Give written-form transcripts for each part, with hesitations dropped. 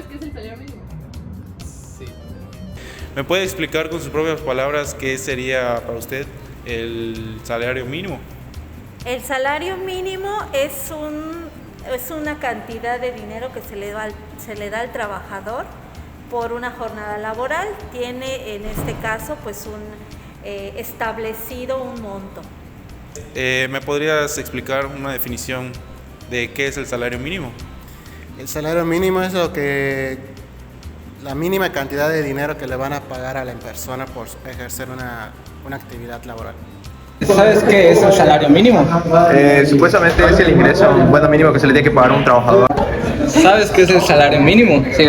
¿Sabes qué es el salario mínimo? Sí. ¿Me puede explicar con sus propias palabras qué sería para usted el salario mínimo? El salario mínimo es una cantidad de dinero que se le da al trabajador por una jornada laboral. Tiene en este caso pues establecido un monto. ¿Me podrías explicar una definición de qué es el salario mínimo? El salario mínimo es la mínima cantidad de dinero que le van a pagar a la persona por ejercer una actividad laboral. ¿Sabes qué es el salario mínimo? Supuestamente es el ingreso mínimo que se le tiene que pagar a un trabajador. ¿Sabes qué es el salario mínimo? Sí.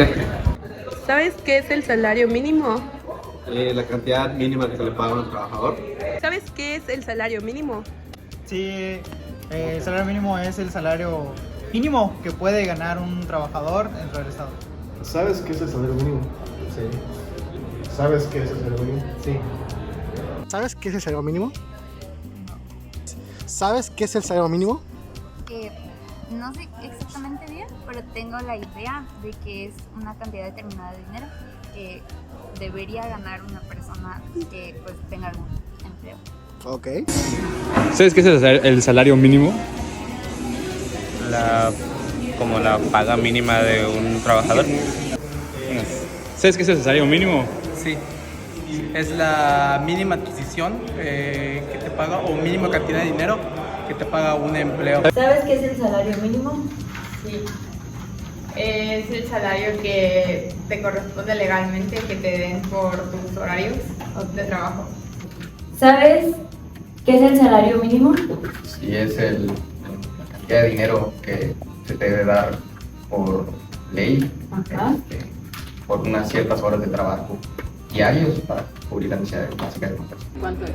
¿Sabes qué es el salario mínimo? La cantidad mínima que se le paga a un trabajador. ¿Sabes qué es el salario mínimo? Sí, el salario mínimo es el salario mínimo que puede ganar un trabajador dentro del Estado. ¿Sabes qué es el salario mínimo? Sí. ¿Sabes qué es el salario mínimo? Sí. ¿Sabes qué es el salario mínimo? ¿Sabes qué es el salario mínimo? No sé exactamente bien, pero tengo la idea de que es una cantidad determinada de dinero que debería ganar una persona que pues tenga algún empleo. Ok. ¿Sabes qué es el salario mínimo? Como la paga mínima de un trabajador. ¿Sabes qué es el salario mínimo? Sí, es la mínima adquisición que te paga o mínima cantidad de dinero que te paga un empleo. ¿Sabes qué es el salario mínimo? Sí. Es el salario que te corresponde legalmente que te den por tus horarios de trabajo. ¿Sabes qué es el salario mínimo? Sí, es la cantidad de dinero que se te debe dar por ley, por unas ciertas horas de trabajo diarios para cubrir la necesidad básica de una persona. ¿Cuánto es?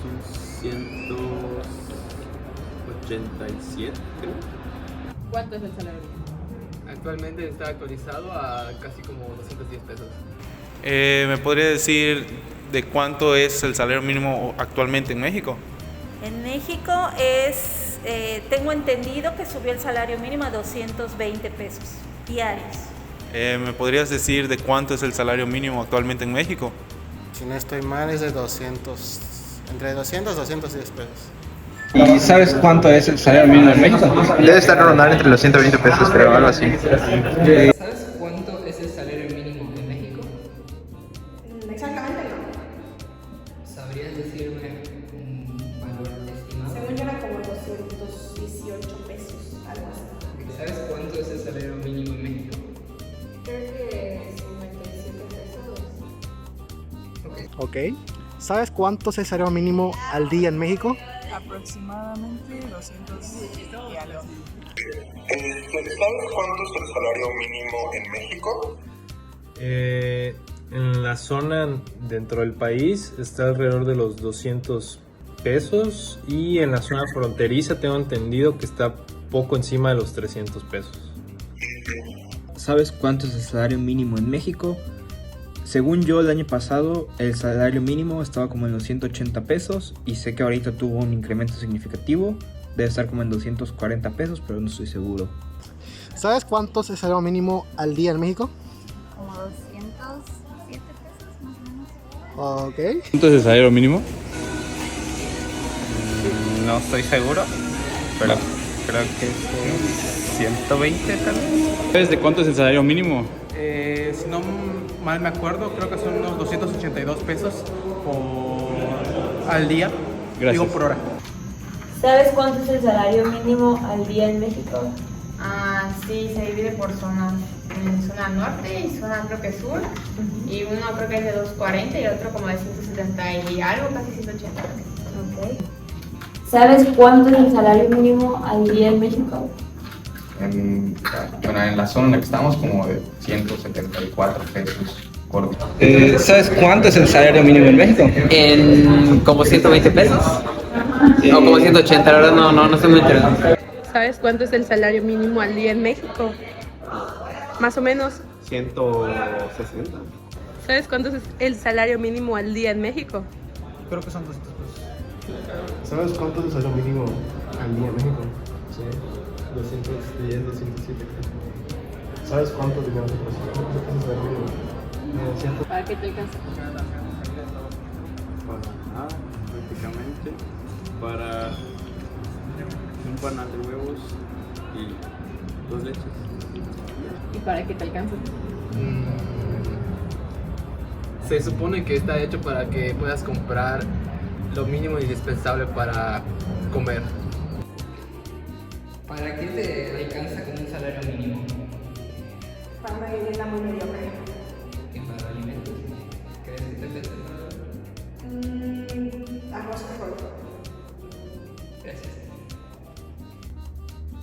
Son 187, creo. ¿Cuánto es el salario mínimo? Actualmente está actualizado a casi como 210 pesos. ¿Me podría decir de cuánto es el salario mínimo actualmente en México? En México tengo entendido que subió el salario mínimo a 220 pesos diarios. ¿Me podrías decir de cuánto es el salario mínimo actualmente en México? Si no estoy mal, es de entre 200 y 210 pesos. ¿Y sabes cuánto es el salario mínimo en México? Debe estar rondando entre los 120 pesos, pero algo así. ¿Sabes cuánto es el salario mínimo en México? Exactamente no. ¿Sabrías decirme un valor estimado? Según yo era como 218 pesos, algo así. ¿Sabes cuánto es el salario mínimo en México? Creo que 57 pesos. Ok. ¿Sabes cuánto es el salario mínimo al día en México? Aproximadamente 200 y algo. ¿Sabes cuánto es el salario mínimo en México? En la zona dentro del país está alrededor de los 200 pesos y en la zona fronteriza tengo entendido que está poco encima de los 300 pesos. ¿Sabes cuánto es el salario mínimo en México? Según yo, el año pasado el salario mínimo estaba como en los 180 pesos y sé que ahorita tuvo un incremento significativo. Debe estar como en 240 pesos, pero no estoy seguro. ¿Sabes cuánto es el salario mínimo al día en México? Como 207 pesos más o menos. Ok. ¿Cuánto es el salario mínimo? No estoy seguro, pero creo que es 120 tal vez. ¿Sabes de cuánto es el salario mínimo? Si no mal me acuerdo, creo que son unos 282 pesos al día. Gracias. Digo por hora. ¿Sabes cuánto es el salario mínimo al día en México? Sí, se divide por zonas. En zona norte y zona creo que sur. Y uno creo que es de 240 y otro como de 170 y algo, casi 180. Ok. ¿Sabes cuánto es el salario mínimo al día en México? En la zona en la que estamos, como de 174 pesos por día. ¿Sabes cuánto es el salario mínimo en México? En como 120 pesos. O como 180, la verdad no estoy muy interesado. ¿Sabes cuánto es el salario mínimo al día en México? Más o menos. 160. ¿Sabes cuánto es el salario mínimo al día en México? Creo que son 200 pesos. ¿Sabes cuánto es el salario mínimo al día en México? Sí, 210, 207. ¿Sabes cuánto dinero se presenta? ¿Qué es el salario mínimo? ¿Para qué te alcanza? Para nada, prácticamente. Para un panal de huevos y 2 leches. ¿Y para qué te alcanza? Se supone que está hecho para que puedas comprar lo mínimo indispensable para comer. ¿Para qué te alcanza con un salario mínimo? Para una vivienda muy mediocre. ¿Y para alimentos? ¿Crees que te alcanza? Arroz y frijol. Gracias.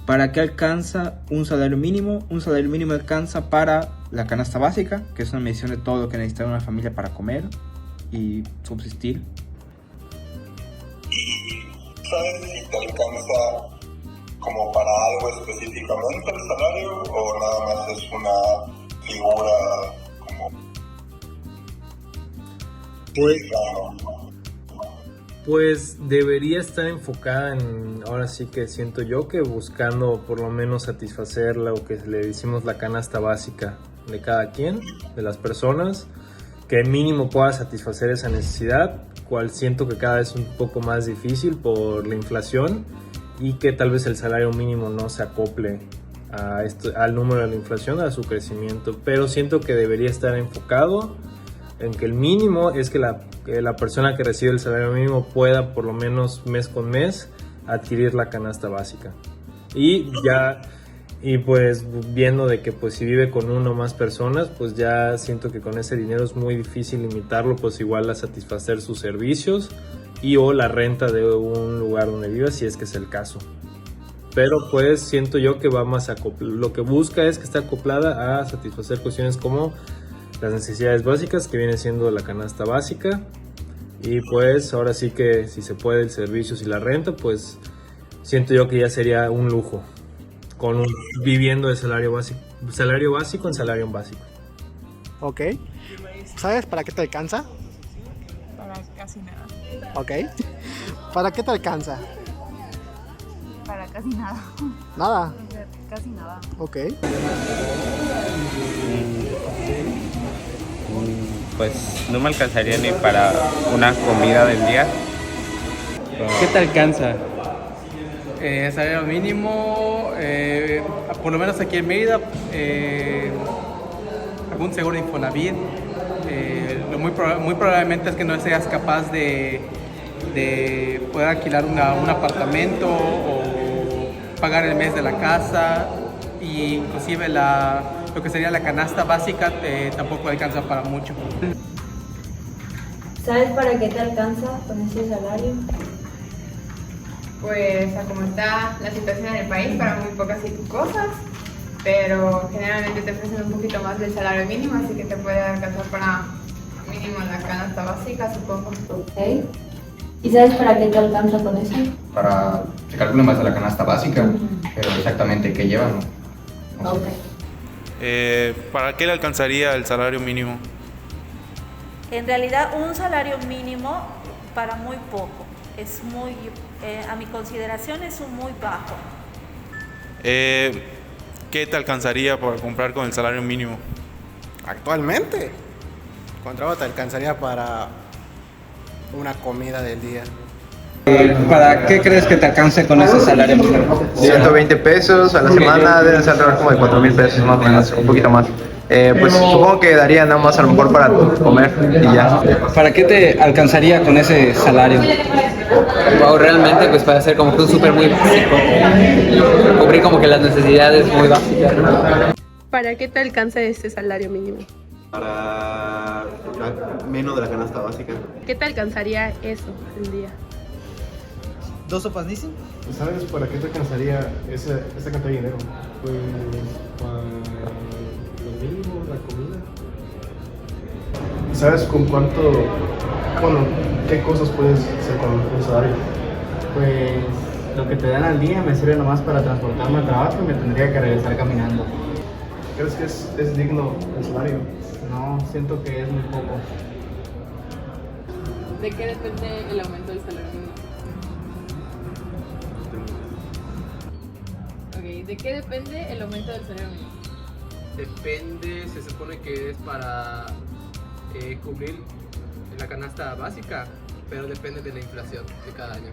¿Para qué alcanza un salario mínimo? Un salario mínimo alcanza para la canasta básica, que es una medición de todo lo que necesita una familia para comer y subsistir. ¿Sabes si te alcanza como para algo específicamente el salario o nada más es una figura como... Pues debería estar enfocada en, ahora sí que siento yo que buscando por lo menos satisfacer lo que le decimos la canasta básica de cada quien, de las personas, que mínimo pueda satisfacer esa necesidad, cual siento que cada vez es un poco más difícil por la inflación y que tal vez el salario mínimo no se acople a al número de la inflación, a su crecimiento, pero siento que debería estar enfocado en que el mínimo es que la persona que recibe el salario mínimo pueda por lo menos mes con mes adquirir la canasta básica. Y pues viendo de que pues si vive con una o más personas, pues ya siento que con ese dinero es muy difícil limitarlo, pues igual a satisfacer sus servicios y o la renta de un lugar donde viva, si es que es el caso. Pero pues siento yo que va más lo que busca es que esté acoplada a satisfacer cuestiones como las necesidades básicas, que viene siendo la canasta básica, y pues ahora sí que si se puede el servicios y la renta, pues siento yo que ya sería un lujo viviendo de salario básico en salario básico. Ok. ¿Sabes para qué te alcanza? Para casi nada. Ok. ¿Para qué te alcanza? Para casi nada. Nada. Casi nada. Ok. Pues no me alcanzaría ni para una comida del día. ¿Qué te alcanza? Salario mínimo, por lo menos aquí en Mérida, algún seguro de Infonavit. Muy probablemente es que no seas capaz de poder alquilar un apartamento o pagar el mes de la casa, e inclusive lo que sería la canasta básica tampoco alcanza para mucho. ¿Sabes para qué te alcanza con ese salario? Pues a como está la situación en el país, para muy pocas cosas, pero generalmente te ofrecen un poquito más del salario mínimo, así que te puede alcanzar para mínimo la canasta básica, supongo. Ok. ¿Y sabes para qué te alcanza con eso? Se calcula más de la canasta básica, pero exactamente qué lleva, ¿no? Ok. ¿Para qué le alcanzaría el salario mínimo? En realidad un salario mínimo para muy poco, es muy, a mi consideración es un muy bajo. ¿Qué te alcanzaría para comprar con el salario mínimo? Actualmente, con trabajo te alcanzaría para una comida del día. ¿Para qué crees que te alcance con ese salario mínimo? 120 pesos a la semana, deben ser como de 4,000 pesos más o menos, un poquito más. Pues supongo que daría nada más a lo mejor para comer y ya. ¿Para qué te alcanzaría con ese salario? Wow, realmente pues para hacer como que un súper muy básico, cubrir como que las necesidades muy básicas. ¿Para qué te alcanza este salario mínimo? Para menos de la canasta básica. ¿Qué te alcanzaría eso el día? 2 sopas Nissin. ¿Sabes para qué te alcanzaría esa cantidad de dinero? Pues para lo mínimo, la comida. ¿Sabes con cuánto, qué cosas puedes hacer con un salario? Pues lo que te dan al día me sirve nomás para transportarme al trabajo y me tendría que regresar caminando. ¿Crees que es digno el salario? No, siento que es muy poco. ¿De qué depende el aumento del salario mínimo? Ok, ¿de qué depende el aumento del salario mínimo? Depende, se supone que es para cubrir la canasta básica, pero depende de la inflación de cada año.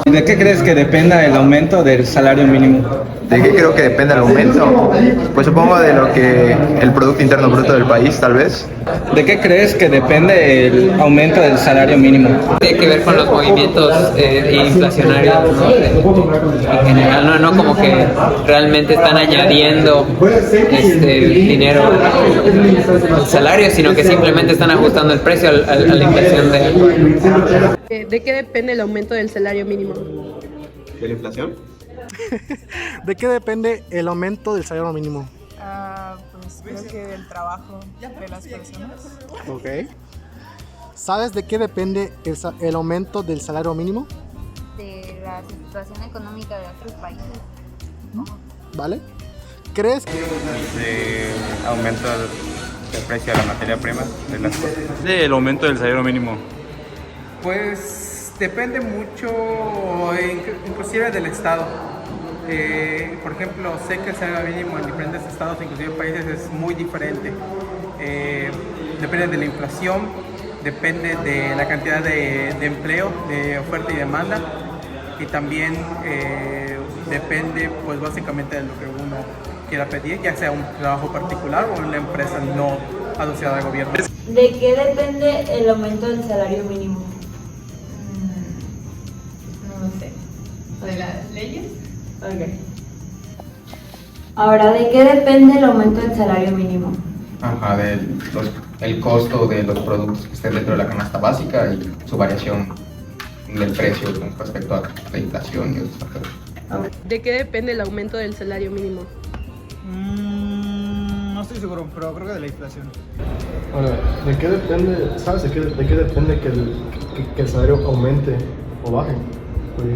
¿Y de qué crees que dependa el aumento del salario mínimo? ¿De qué creo que depende el aumento? Pues supongo de lo que el Producto Interno Bruto del país, tal vez. ¿De qué crees que depende el aumento del salario mínimo? Tiene que ver con los movimientos inflacionarios, ¿no? En general, no como que realmente están añadiendo dinero al salario, sino que simplemente están ajustando el precio a la inflación ¿De qué depende el aumento del salario mínimo? ¿De la inflación? ¿De qué depende el aumento del salario mínimo? Pues creo que del trabajo de las personas. Ok. ¿Sabes de qué depende el aumento del salario mínimo? De la situación económica de otros países. ¿Vale? ¿Crees que aumento del precio de la materia prima de las cosas? El aumento del salario mínimo. Pues depende mucho, inclusive del estado. Por ejemplo, sé que el salario mínimo en diferentes estados, inclusive países, es muy diferente. Depende de la inflación, depende de la cantidad de empleo, de oferta y demanda, y también depende, pues básicamente de lo que uno quiera pedir, ya sea un trabajo particular o una empresa no asociada al gobierno. ¿De qué depende el aumento del salario mínimo? No lo sé. ¿De las leyes? Ok. Ahora, ¿de qué depende el aumento del salario mínimo? Ajá, el costo de los productos que estén dentro de la canasta básica y su variación del precio con respecto a la inflación y otros factores. ¿De qué depende el aumento del salario mínimo? No estoy seguro, pero creo que de la inflación. Ahora, ¿de qué depende, sabes de qué depende que el salario aumente o baje? Pues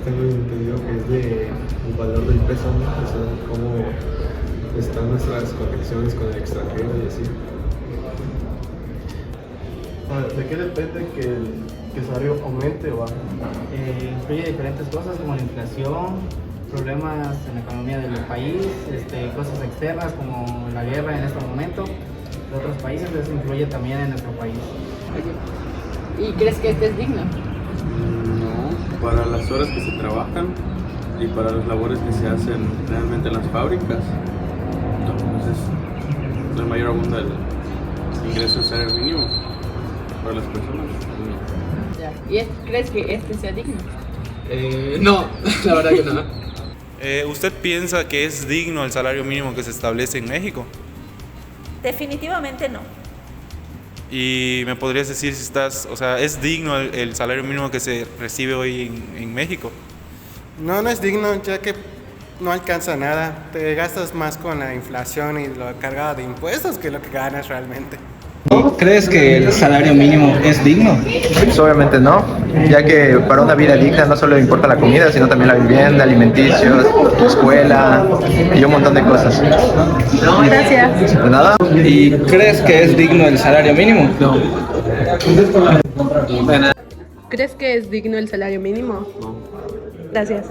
tengo entendido que es del valor del peso, ¿no? O sea, cómo están nuestras conexiones con el extranjero y así. Ahora, ¿de qué depende que el salario aumente o baje? Incluye diferentes cosas como la inflación, problemas en la economía del país, cosas externas como la guerra en este momento de otros países, eso influye también en nuestro país. ¿Y crees que este es digno? No, para las horas que se trabajan y para las labores que se hacen realmente en las fábricas, no, entonces el mayor abunda el ingreso del salario mínimo para las personas. No. Ya. ¿Y crees que este sea digno? No, la verdad que no. ¿Usted piensa que es digno el salario mínimo que se establece en México? Definitivamente no. ¿Y me podrías decir si es digno el salario mínimo que se recibe hoy en México? No es digno, ya que no alcanza nada. Te gastas más con la inflación y la cargada de impuestos que lo que ganas realmente. ¿Crees que el salario mínimo es digno? Pues obviamente no, ya que para una vida digna no solo importa la comida, sino también la vivienda, alimenticios, escuela y un montón de cosas. Gracias. De nada. ¿Y crees que es digno el salario mínimo? No. ¿Crees que es digno el salario mínimo? No. Gracias.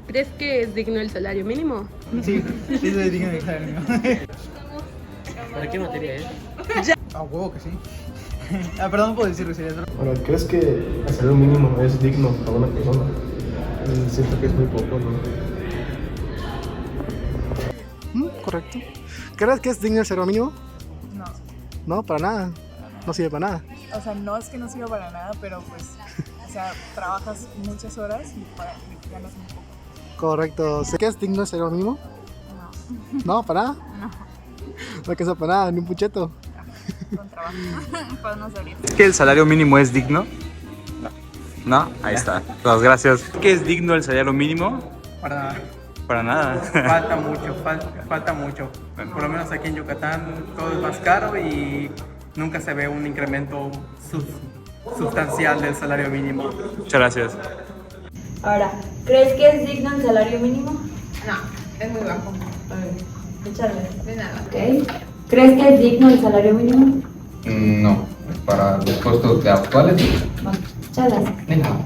¿Crees que es digno el salario mínimo? Sí es digno el salario mínimo. ¿Para qué materia es? A huevo que sí. Perdón, no puedo decirlo. Ahora, ¿crees que el salario mínimo es digno para una persona? Siento que es muy poco, ¿no? Correcto. ¿Crees que es digno el salario mínimo? No. No, para nada. No sirve para nada. O sea, no es que no sirva para nada, pero pues, o sea, trabajas muchas horas y ganas muy poco. Correcto. ¿Qué es digno el salario mínimo? No. ¿No? ¿Para nada? No. No alcanza para nada, ni un pucheto. Con trabajo. Para no salir. ¿Es que el salario mínimo es digno? No. Ahí está. Pues gracias. ¿Qué es digno el salario mínimo? Para nada. Falta mucho. Por lo menos aquí en Yucatán todo es más caro y nunca se ve un incremento sustancial del salario mínimo. Muchas gracias. Ahora, ¿crees que es digno el salario mínimo? No, es muy bajo. Muchas gracias. De nada. Ok. ¿Crees que es digno el salario mínimo? No, para los costos actuales. Muchas gracias. De nada.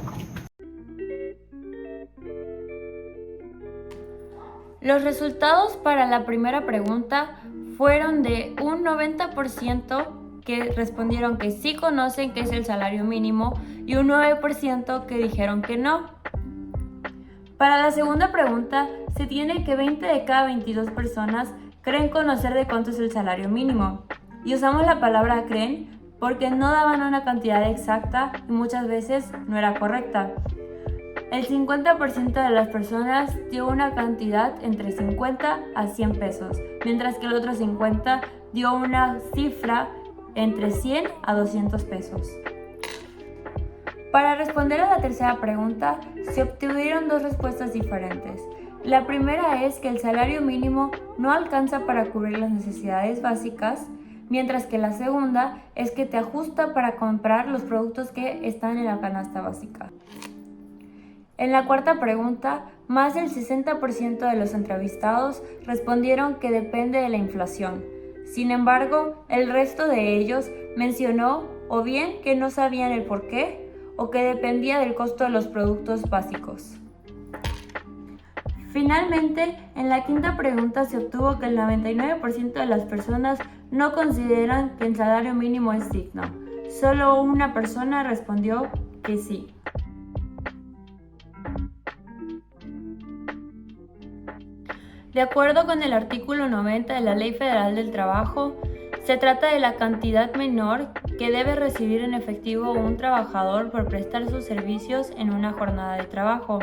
Los resultados para la primera pregunta fueron de un 90% que respondieron que sí conocen qué es el salario mínimo y un 9% que dijeron que no. Para la segunda pregunta, se tiene que 20 de cada 22 personas creen conocer de cuánto es el salario mínimo. Y usamos la palabra creen porque no daban una cantidad exacta y muchas veces no era correcta. El 50% de las personas dio una cantidad entre 50 a 100 pesos, mientras que el otro 50 dio una cifra entre 100 a 200 pesos. Para responder a la tercera pregunta, se obtuvieron dos respuestas diferentes. La primera es que el salario mínimo no alcanza para cubrir las necesidades básicas, mientras que la segunda es que te ajusta para comprar los productos que están en la canasta básica. En la cuarta pregunta, más del 60% de los entrevistados respondieron que depende de la inflación. Sin embargo, el resto de ellos mencionó o bien que no sabían el por qué o que dependía del costo de los productos básicos. Finalmente, en la quinta pregunta se obtuvo que el 99% de las personas no consideran que el salario mínimo es digno. Solo una persona respondió que sí. De acuerdo con el artículo 90 de la Ley Federal del Trabajo, se trata de la cantidad menor que debe recibir en efectivo un trabajador por prestar sus servicios en una jornada de trabajo.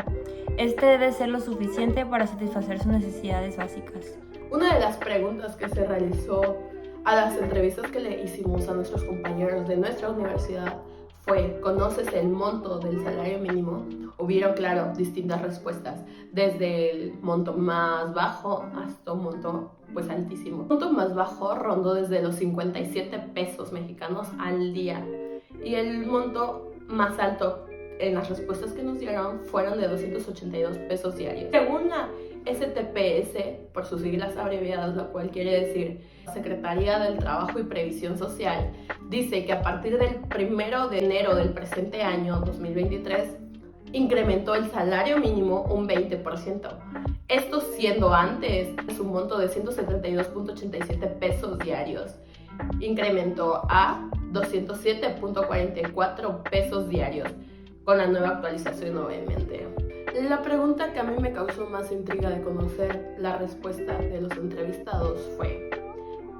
Este debe ser lo suficiente para satisfacer sus necesidades básicas. Una de las preguntas que se realizó a las entrevistas que le hicimos a nuestros compañeros de nuestra universidad fue: ¿conoces el monto del salario mínimo? Hubieron, claro, distintas respuestas, desde el monto más bajo hasta un monto pues altísimo. El monto más bajo rondó desde los 57 pesos mexicanos al día, y el monto más alto en las respuestas que nos dieron fueron de 282 pesos diarios. Según la STPS, por sus siglas abreviadas, lo cual quiere decir Secretaría del Trabajo y Previsión Social, dice que a partir del 1 de enero del presente año 2023 incrementó el salario mínimo un 20%. Esto siendo antes su monto de 172.87 pesos diarios, incrementó a 207.44 pesos diarios con la nueva actualización, obviamente. La pregunta que a mí me causó más intriga de conocer la respuesta de los entrevistados fue: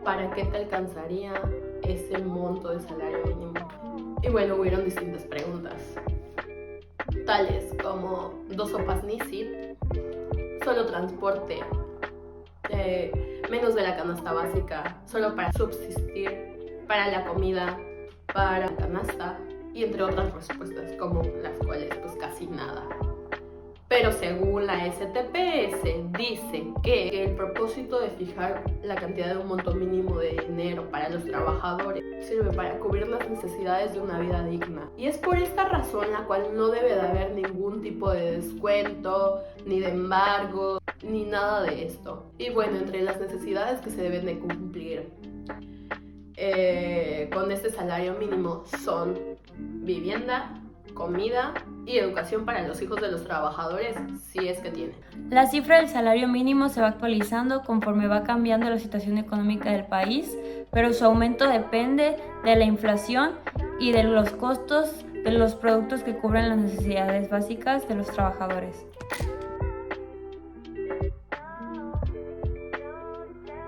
¿para qué te alcanzaría ese monto de salario mínimo? Y bueno, hubieron distintas preguntas, tales como 2 sopas Nissin, solo transporte, menos de la canasta básica, solo para subsistir, para la comida, para la canasta, y entre otras respuestas, como las cuales pues casi nada. Pero según la STPS dice que el propósito de fijar la cantidad de un monto mínimo de dinero para los trabajadores sirve para cubrir las necesidades de una vida digna. Y es por esta razón la cual no debe de haber ningún tipo de descuento, ni de embargo, ni nada de esto. Y bueno, entre las necesidades que se deben de cumplir con este salario mínimo son vivienda, comida y educación para los hijos de los trabajadores, si es que tienen. La cifra del salario mínimo se va actualizando conforme va cambiando la situación económica del país, pero su aumento depende de la inflación y de los costos de los productos que cubren las necesidades básicas de los trabajadores.